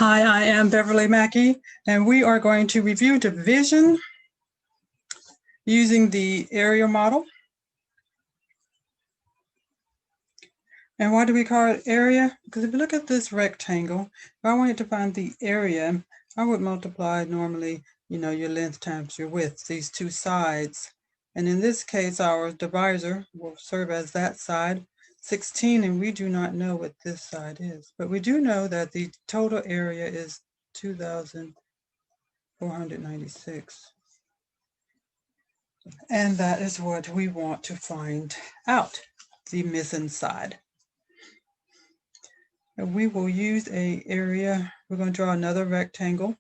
Hi, I am Beverly Mackey, and we are going to review division using the area model. And why do we call it area? Because if you look at this rectangle, if I wanted to find the area, I would multiply normally, your length times your width, these two sides. And in this case, our divisor will serve as that side, 16, and we do not know what this side is. But we do know that the total area is 2,496. And that is what we want to find out, the missing side. And we will use a area. We're going to draw another rectangle.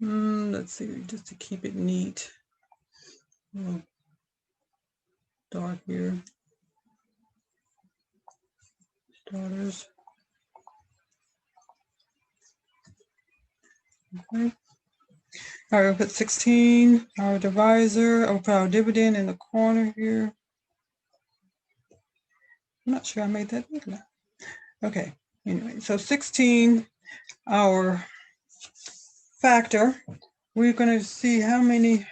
Let's see, just to keep it neat. Dark here. Starters. Okay. All right, we'll put 16, our divisor. I'll put our dividend in the corner here. I'm not sure I made that big enough. Okay, anyway, so 16, our factor. We're going to see how many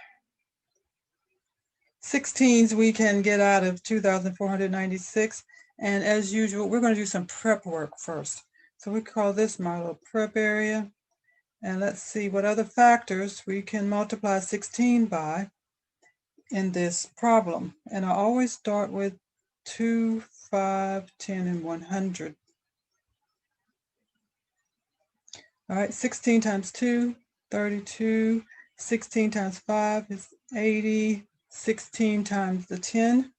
16s we can get out of 2,496. And as usual, we're going to do some prep work first. So we call this my little prep area. And let's see what other factors we can multiply 16 by in this problem. And I always start with 2, 5, 10, and 100. All right, 16 times 2, 32. 16 times 5 is 80. 16 times the 10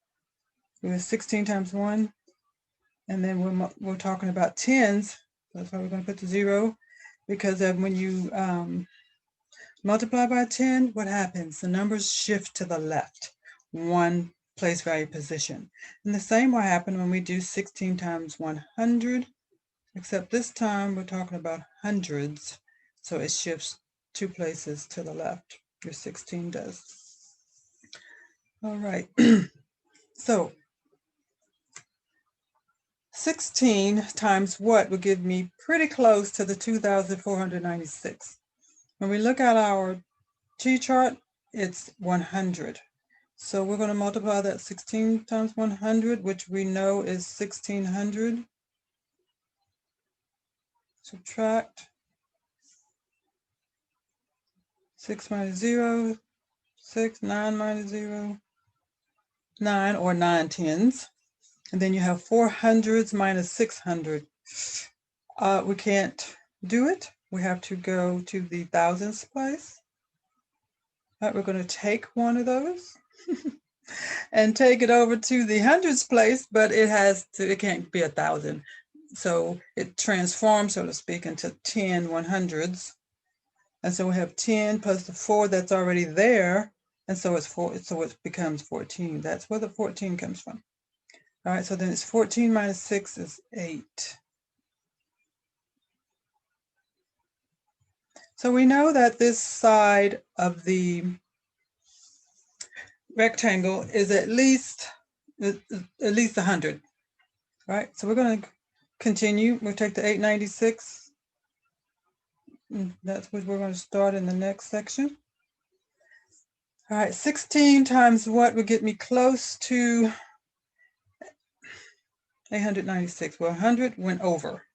is 16 times 1. And then we're talking about tens. That's why we're going to put the 0. Because when you multiply by 10, what happens? The numbers shift to the left, one place value position. And the same will happen when we do 16 times 100, except this time we're talking about hundreds. So it shifts 2 places to the left. Your 16 does. All right. So 16 times what would give me pretty close to the 2,496. When we look at our T-chart, it's 100. So we're going to multiply that 16 times 100, which we know is 1,600. Subtract 6 minus 0, 6, 9 minus 0, 9 or 9 tens. And then you have 400s minus 600. We can't do it. We have to go to the thousands place. All right, we're going to take one of those and take it over to the hundreds place, but it can't be 1,000. So it transforms, so to speak, into 10 100s. And so we have 10 plus the 4 that's already there. And so it's 4, so it becomes 14. That's where the 14 comes from. All right, so then it's 14 minus 6 is 8. So we know that this side of the rectangle is at least 100, right? So we're going to continue. We'll take the 896. That's what we're going to start in the next section. All right, 16 times what would get me close to 896? Well, 100 went over.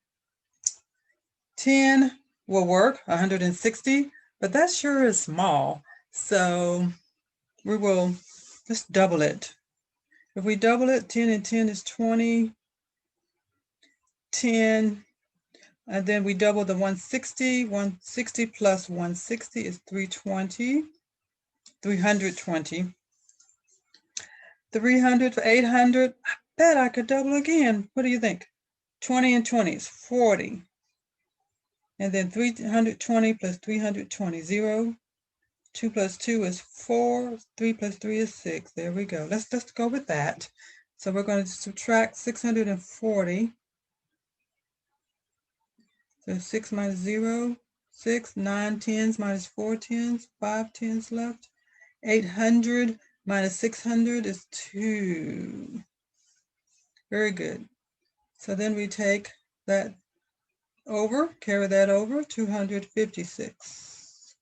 10 will work, 160, but that sure is small. So we will just double it. If we double it, 10 and 10 is 20. 10, and then we double the 160. 160 plus 160 is 320. 320. 300 for 800. I bet I could double again. What do you think? 20 and 20 is 40. And then 320 plus 320, 0. 2 plus 2 is 4. 3 plus 3 is 6. There we go. Let's just go with that. So we're going to subtract 640. So 6 minus 0, 6, 9 tens minus 4 tens, 5 tens left. 800 minus 600 is 2. Very good. So then we take that over, carry that over, 256.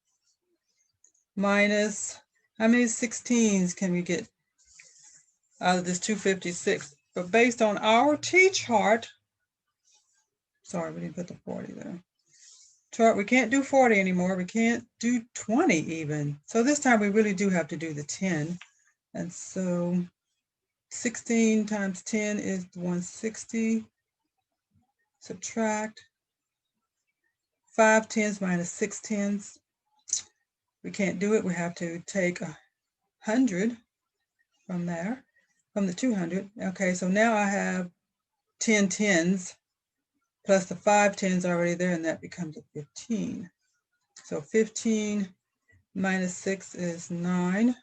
Minus, how many 16s can we get out of this 256? But based on our T-chart, sorry, we didn't put the 40 there. Chart, we can't do 40 anymore. We can't do 20 even. So this time we really do have to do the 10. And so 16 times 10 is 160. Subtract 5 tens minus 6 tens. We can't do it. We have to take 100 from there, from the 200. Okay, so now I have 10 tens plus the 5 tens already there, and that becomes a 15. So 15 minus 6 is 9.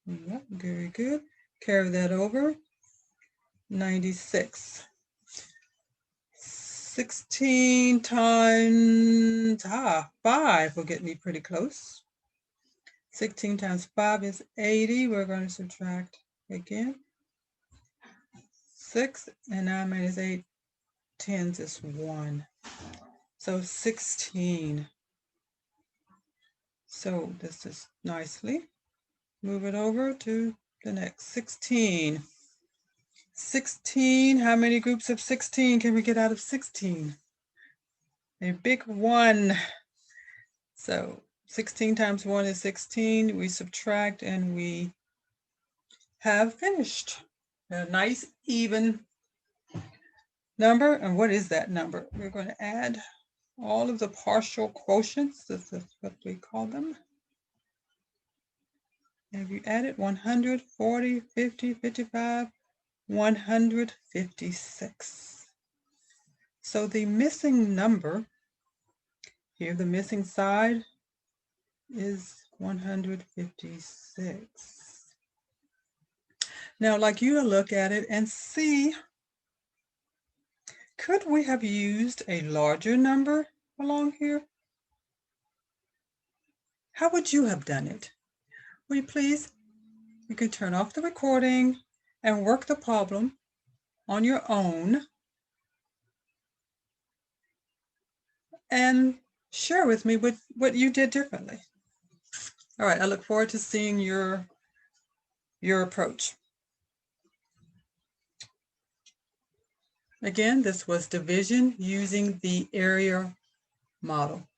Yep, very good. Carry that over. 96. 16 times 5 will get me pretty close. 16 times 5 is 80. We're going to subtract again. 6 and 9 minus 8 tens is 1. So 16. So this is nicely. Move it over to the next 16. 16, how many groups of 16 can we get out of 16? A big 1. So 16 times 1 is 16. We subtract and we have finished. A nice even number. And what is that number? We're going to add all of the partial quotients. This is what we call them. Have you added 100, 40, 50, 55, 156. So the missing number here, the missing side is 156. Now I'd like you to look at it and see, could we have used a larger number along here? How would you have done it? Will you please? You can turn off the recording and work the problem on your own and share with me what you did differently. All right, I look forward to seeing your approach. Again, this was division using the area model.